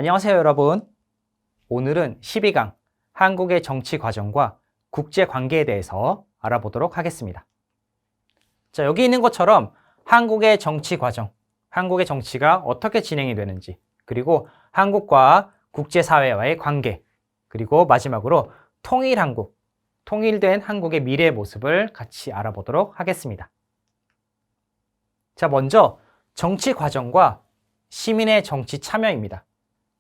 안녕하세요, 여러분. 오늘은 12강 한국의 정치 과정과 국제 관계에 대해서 알아보도록 하겠습니다. 자, 여기 있는 것처럼 한국의 정치 과정, 한국의 정치가 어떻게 진행이 되는지, 그리고 한국과 국제사회와의 관계, 그리고 마지막으로 통일한국, 통일된 한국의 미래의 모습을 같이 알아보도록 하겠습니다. 자, 먼저 정치 과정과 시민의 정치 참여입니다.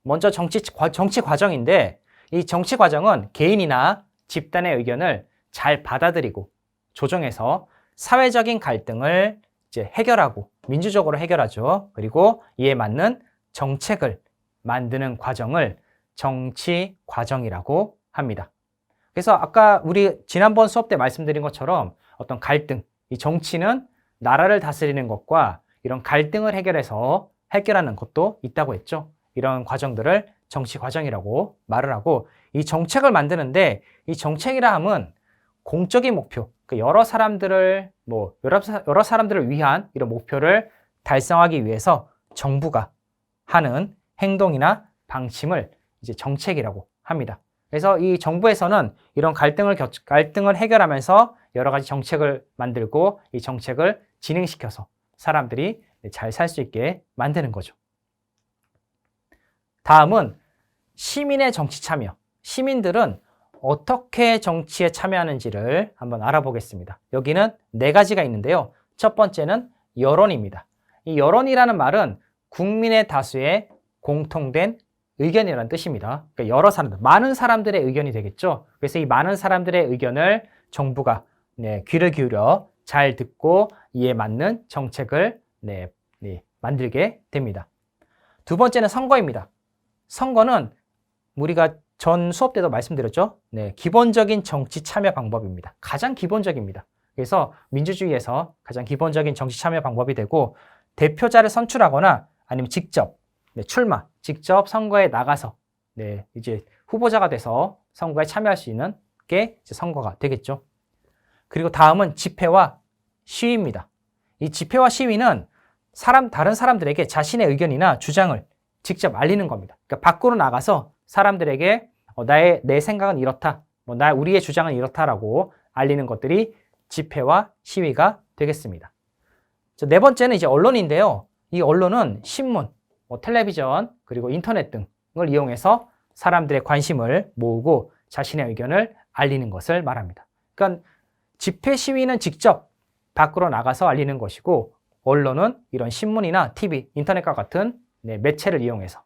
먼저 정치 과정인데, 이 정치 과정은 개인이나 집단의 의견을 잘 받아들이고 조정해서 사회적인 갈등을 이제 해결하고 민주적으로 해결하죠. 그리고 이에 맞는 정책을 만드는 과정을 정치 과정이라고 합니다. 그래서 아까 우리 지난번 수업 때 말씀드린 것처럼 어떤 갈등, 이 정치는 나라를 다스리는 것과 이런 갈등을 해결하는 것도 있다고 했죠. 이런 과정들을 정치 과정이라고 말을 하고, 이 정책을 만드는데 이 정책이라 함은 공적인 목표, 여러 사람들을 위한 이런 목표를 달성하기 위해서 정부가 하는 행동이나 방침을 이제 정책이라고 합니다. 그래서 이 정부에서는 이런 갈등을 해결하면서 여러 가지 정책을 만들고 이 정책을 진행시켜서 사람들이 잘 살 수 있게 만드는 거죠. 다음은 시민의 정치 참여. 시민들은 어떻게 정치에 참여하는지를 한번 알아보겠습니다. 여기는 4가지가 있는데요. 첫 번째는 여론입니다. 이 여론이라는 말은 국민의 다수의 공통된 의견이라는 뜻입니다. 그러니까 여러 사람들, 많은 사람들의 의견이 되겠죠. 그래서 이 많은 사람들의 의견을 정부가 귀를 기울여 잘 듣고 이에 맞는 정책을 만들게 됩니다. 두 번째는 선거입니다. 선거는 우리가 전 수업 때도 말씀드렸죠. 기본적인 정치 참여 방법입니다. 가장 기본적입니다. 그래서 민주주의에서 가장 기본적인 정치 참여 방법이 되고, 대표자를 선출하거나 아니면 직접 직접 선거에 나가서 이제 후보자가 돼서 선거에 참여할 수 있는 게 이제 선거가 되겠죠. 그리고 다음은 집회와 시위입니다. 이 집회와 시위는 다른 사람들에게 자신의 의견이나 주장을 직접 알리는 겁니다. 그러니까 밖으로 나가서 사람들에게 내 생각은 이렇다, 우리의 주장은 이렇다라고 알리는 것들이 집회와 시위가 되겠습니다. 네 번째는 이제 언론인데요. 이 언론은 신문, 텔레비전, 그리고 인터넷 등을 이용해서 사람들의 관심을 모으고 자신의 의견을 알리는 것을 말합니다. 그러니까 집회 시위는 직접 밖으로 나가서 알리는 것이고, 언론은 이런 신문이나 TV, 인터넷과 같은 매체를 이용해서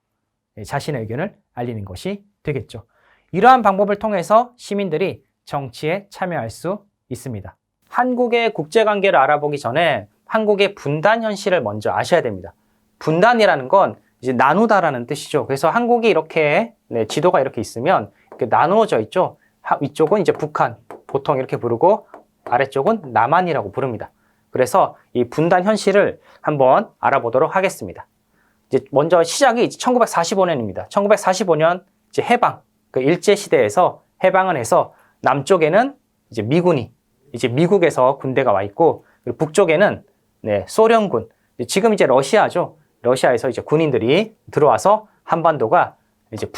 자신의 의견을 알리는 것이 되겠죠. 이러한 방법을 통해서 시민들이 정치에 참여할 수 있습니다. 한국의 국제관계를 알아보기 전에 한국의 분단 현실을 먼저 아셔야 됩니다. 분단이라는 건 이제 나누다라는 뜻이죠. 그래서 한국이 이렇게 지도가 이렇게 있으면 이렇게 나누어져 있죠. 위쪽은 이제 북한, 보통 이렇게 부르고 아래쪽은 남한이라고 부릅니다. 그래서 이 분단 현실을 한번 알아보도록 하겠습니다. 이제 먼저 시작이 1945년입니다. 1945년 이제 해방, 일제 시대에서 해방을 해서 남쪽에는 이제 미국에서 군대가 와 있고, 그리고 북쪽에는 소련군, 지금 이제 러시아죠. 러시아에서 이제 군인들이 들어와서 한반도가 이제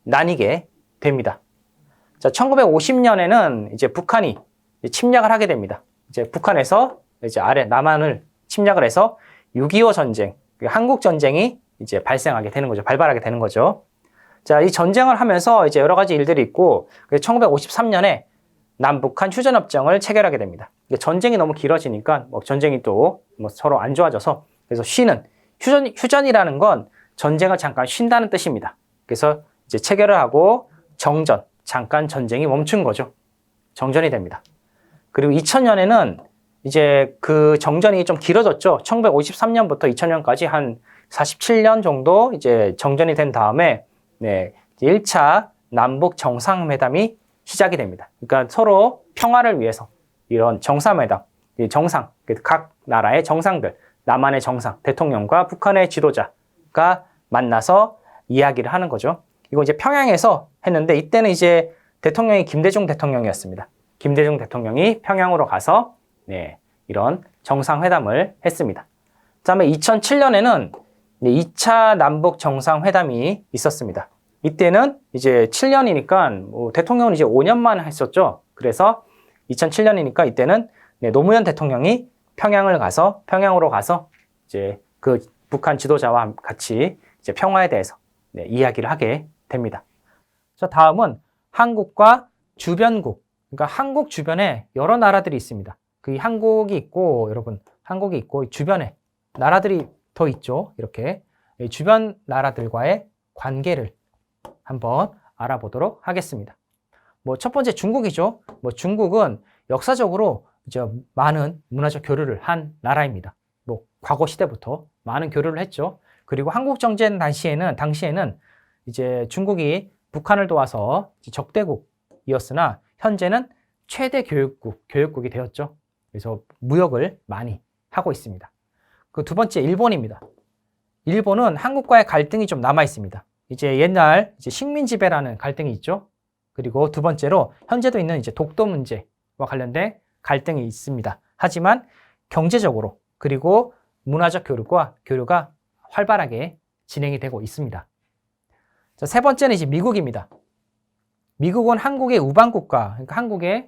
나뉘게 됩니다. 자, 1950년에는 이제 북한이 침략을 하게 됩니다. 이제 북한에서 이제 남한을 침략을 해서 6.25 전쟁, 한국 전쟁이 이제 발발하게 되는 거죠. 자, 이 전쟁을 하면서 이제 여러 가지 일들이 있고, 1953년에 남북한 휴전협정을 체결하게 됩니다. 전쟁이 너무 길어지니까 전쟁이 또 서로 안 좋아져서, 그래서 휴전이라는 건 전쟁을 잠깐 쉰다는 뜻입니다. 그래서 이제 체결을 하고 잠깐 전쟁이 멈춘 거죠. 정전이 됩니다. 그리고 2000년에는 이제 그 정전이 좀 길어졌죠. 1953년부터 2000년까지 한 47년 정도 이제 정전이 된 다음에 1차 남북 정상회담이 시작이 됩니다. 그러니까 서로 평화를 위해서 이런 정상회담, 각 나라의 정상들, 남한의 정상, 대통령과 북한의 지도자가 만나서 이야기를 하는 거죠. 이거 이제 평양에서 했는데, 이때는 이제 대통령이 김대중 대통령이었습니다. 김대중 대통령이 평양으로 가서 이런 정상회담을 했습니다. 그 다음에 2007년에는 2차 남북 정상회담이 있었습니다. 이때는 이제 7년이니까 대통령은 이제 5년만 했었죠. 그래서 2007년이니까 이때는 노무현 대통령이 평양으로 가서 이제 그 북한 지도자와 같이 이제 평화에 대해서 이야기를 하게 됩니다. 자, 다음은 한국과 주변국, 그러니까 한국 주변에 여러 나라들이 있습니다. 그 한국이 있고, 여러분, 한국이 있고 주변에 나라들이 더 있죠. 이렇게 주변 나라들과의 관계를 한번 알아보도록 하겠습니다. 첫 번째 중국이죠. 중국은 역사적으로 이제 많은 문화적 교류를 한 나라입니다. 과거 시대부터 많은 교류를 했죠. 그리고 한국 정전 당시에는 이제 중국이 북한을 도와서 적대국이었으나 현재는 최대 교육국이 되었죠. 그래서 무역을 많이 하고 있습니다. 그 두 번째 일본입니다. 일본은 한국과의 갈등이 좀 남아 있습니다. 이제 옛날 식민 지배라는 갈등이 있죠. 그리고 두 번째로 현재도 있는 이제 독도 문제와 관련된 갈등이 있습니다. 하지만 경제적으로 그리고 문화적 교류가 활발하게 진행이 되고 있습니다. 자, 세 번째는 이제 미국입니다. 미국은 한국의 우방국가, 그러니까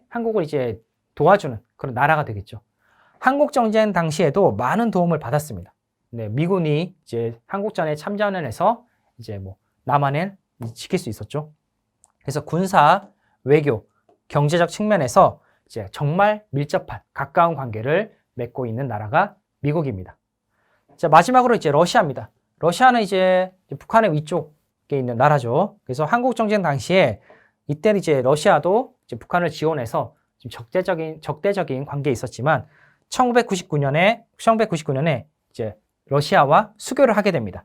한국을 이제 도와주는 그런 나라가 되겠죠. 한국 정전 당시에도 많은 도움을 받았습니다. 미군이 이제 한국전에 참전을 해서 이제 남한을 지킬 수 있었죠. 그래서 군사, 외교, 경제적 측면에서 이제 정말 밀접한 가까운 관계를 맺고 있는 나라가 미국입니다. 자, 마지막으로 이제 러시아입니다. 러시아는 이제 북한의 위쪽에 있는 나라죠. 그래서 한국 정전 당시에 이때는 이제 러시아도 이제 북한을 지원해서 좀 적대적인 관계에 있었지만 1999년에 이제 러시아와 수교를 하게 됩니다.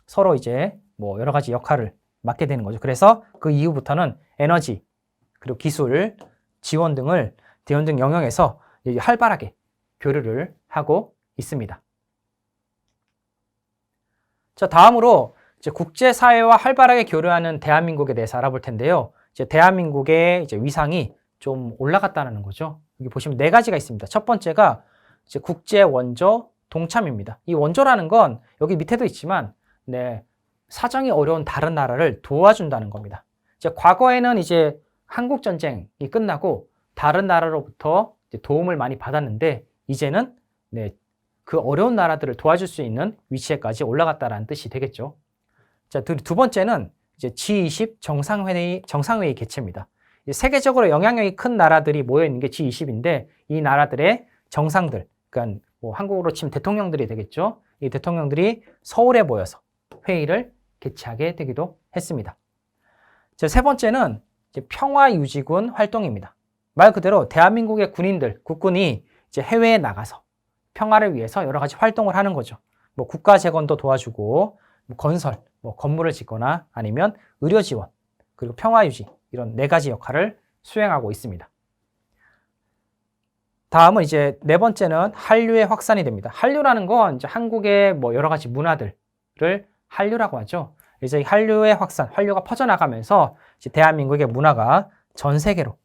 서로 이제 여러 가지 역할을 맡게 되는 거죠. 그래서 그 이후부터는 에너지, 그리고 기술, 지원 등 영역에서 활발하게 교류를 하고 있습니다. 자, 다음으로 이제 국제사회와 활발하게 교류하는 대한민국에 대해서 알아볼 텐데요. 이제 대한민국의 이제 위상이 좀 올라갔다는 거죠. 여기 보시면 네 가지가 있습니다. 첫 번째가 이제 국제 원조 동참입니다. 이 원조라는 건 여기 밑에도 있지만, 사정이 어려운 다른 나라를 도와준다는 겁니다. 이제 과거에는 이제 한국 전쟁이 끝나고 다른 나라로부터 이제 도움을 많이 받았는데 이제는 그 어려운 나라들을 도와줄 수 있는 위치에까지 올라갔다라는 뜻이 되겠죠. 자, 두 번째는 이제 G20 정상회의 개최입니다. 세계적으로 영향력이 큰 나라들이 모여 있는 게 G20인데 이 나라들의 정상들, 그러니까 한국으로 치면 대통령들이 되겠죠. 이 대통령들이 서울에 모여서 회의를 개최하게 되기도 했습니다. 자, 세 번째는 이제 평화유지군 활동입니다. 말 그대로 대한민국의 국군이 이제 해외에 나가서 평화를 위해서 여러 가지 활동을 하는 거죠. 국가 재건도 도와주고, 건설, 건물을 짓거나 아니면 의료 지원, 그리고 평화 유지, 이런 네 가지 역할을 수행하고 있습니다. 다음은 이제 네 번째는 한류의 확산이 됩니다. 한류라는 건 이제 한국의 여러 가지 문화들을 한류라고 하죠. 이제 한류의 확산, 한류가 퍼져나가면서 이제 대한민국의 문화가 전 세계로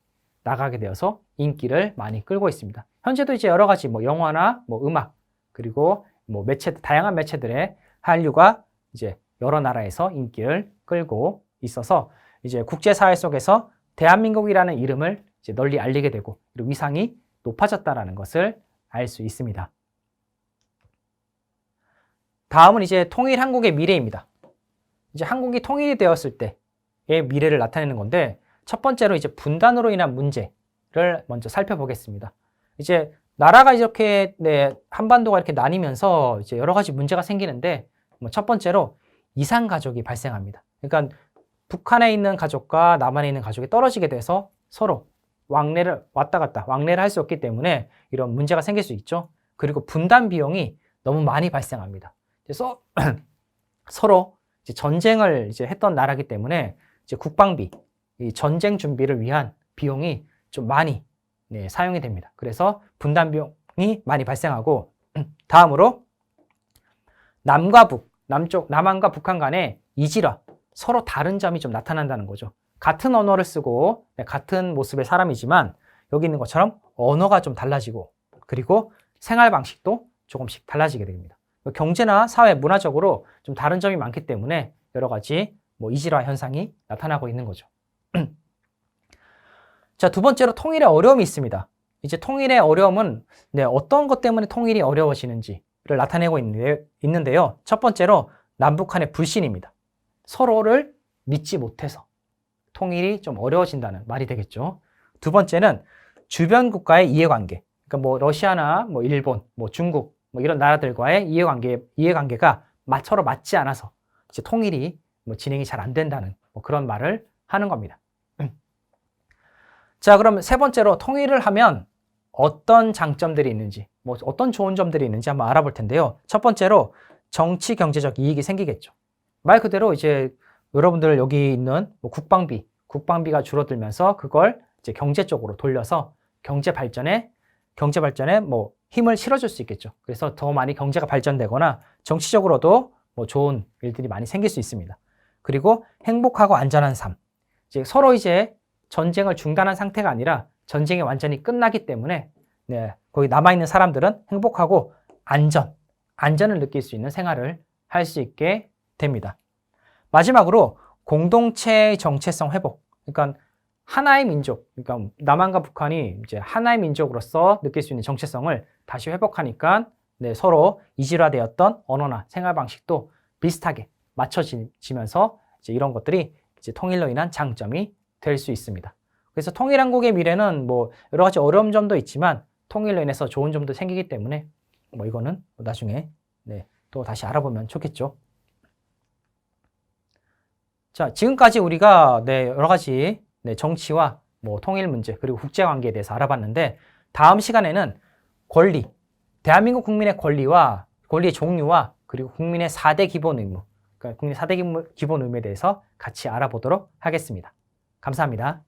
나가게 되어서 인기를 많이 끌고 있습니다. 현재도 이제 여러 가지 영화나 음악, 그리고 다양한 매체들의 한류가 이제 여러 나라에서 인기를 끌고 있어서 이제 국제사회 속에서 대한민국이라는 이름을 이제 널리 알리게 되고 그리고 위상이 높아졌다라는 것을 알 수 있습니다. 다음은 이제 통일 한국의 미래입니다. 이제 한국이 통일이 되었을 때의 미래를 나타내는 건데 첫 번째로 이제 분단으로 인한 문제를 먼저 살펴보겠습니다. 이제 나라가 이렇게 한반도가 이렇게 나뉘면서 이제 여러 가지 문제가 생기는데 첫 번째로 이산 가족이 발생합니다. 그러니까 북한에 있는 가족과 남한에 있는 가족이 떨어지게 돼서 서로 왕래를 할 수 없기 때문에 이런 문제가 생길 수 있죠. 그리고 분단 비용이 너무 많이 발생합니다. 그래서 서로 이제 전쟁을 이제 했던 나라이기 때문에 이제 국방비, 이 전쟁 준비를 위한 비용이 좀 많이 사용이 됩니다. 그래서 분단 비용이 많이 발생하고 다음으로 남한과 북한 간의 이질화, 서로 다른 점이 좀 나타난다는 거죠. 같은 언어를 쓰고 같은 모습의 사람이지만 여기 있는 것처럼 언어가 좀 달라지고 그리고 생활 방식도 조금씩 달라지게 됩니다. 경제나 사회, 문화적으로 좀 다른 점이 많기 때문에 여러 가지 이질화 현상이 나타나고 있는 거죠. 자, 두 번째로 통일의 어려움이 있습니다. 이제 통일의 어려움은 어떤 것 때문에 통일이 어려워지는지를 나타내고 있는데요. 첫 번째로 남북한의 불신입니다. 서로를 믿지 못해서 통일이 좀 어려워진다는 말이 되겠죠. 두 번째는 주변 국가의 이해관계. 그러니까 러시아나 일본, 중국 이런 나라들과의 이해관계가 서로 맞지 않아서 이제 통일이 진행이 잘 안 된다는 그런 말을 하는 겁니다. 자, 그럼 세 번째로 통일을 하면 어떤 장점들이 있는지, 어떤 좋은 점들이 있는지 한번 알아볼 텐데요. 첫 번째로 정치 경제적 이익이 생기겠죠. 말 그대로 이제 여러분들 여기 있는 국방비가 줄어들면서 그걸 이제 경제 쪽으로 돌려서 경제 발전에 힘을 실어줄 수 있겠죠. 그래서 더 많이 경제가 발전되거나 정치적으로도 좋은 일들이 많이 생길 수 있습니다. 그리고 행복하고 안전한 삶. 이제 서로 이제 전쟁을 중단한 상태가 아니라 전쟁이 완전히 끝나기 때문에 거기 남아있는 사람들은 행복하고 안전을 느낄 수 있는 생활을 할 수 있게 됩니다. 마지막으로 공동체의 정체성 회복. 그러니까 하나의 민족, 그러니까 남한과 북한이 이제 하나의 민족으로서 느낄 수 있는 정체성을 다시 회복하니까 서로 이질화되었던 언어나 생활 방식도 비슷하게 맞춰지면서 이제 이런 것들이 이제 통일로 인한 장점이 될 수 있습니다. 그래서 통일한국의 미래는 여러 가지 어려운 점도 있지만 통일로 인해서 좋은 점도 생기기 때문에 이거는 나중에 또 다시 알아보면 좋겠죠. 자, 지금까지 우리가 여러 가지 정치와 통일 문제 그리고 국제관계에 대해서 알아봤는데 다음 시간에는 권리, 대한민국 국민의 권리와 권리의 종류와 그리고 국민의 4대 기본 의무, 그러니까 국민의 4대 기본 의무에 대해서 같이 알아보도록 하겠습니다. 감사합니다.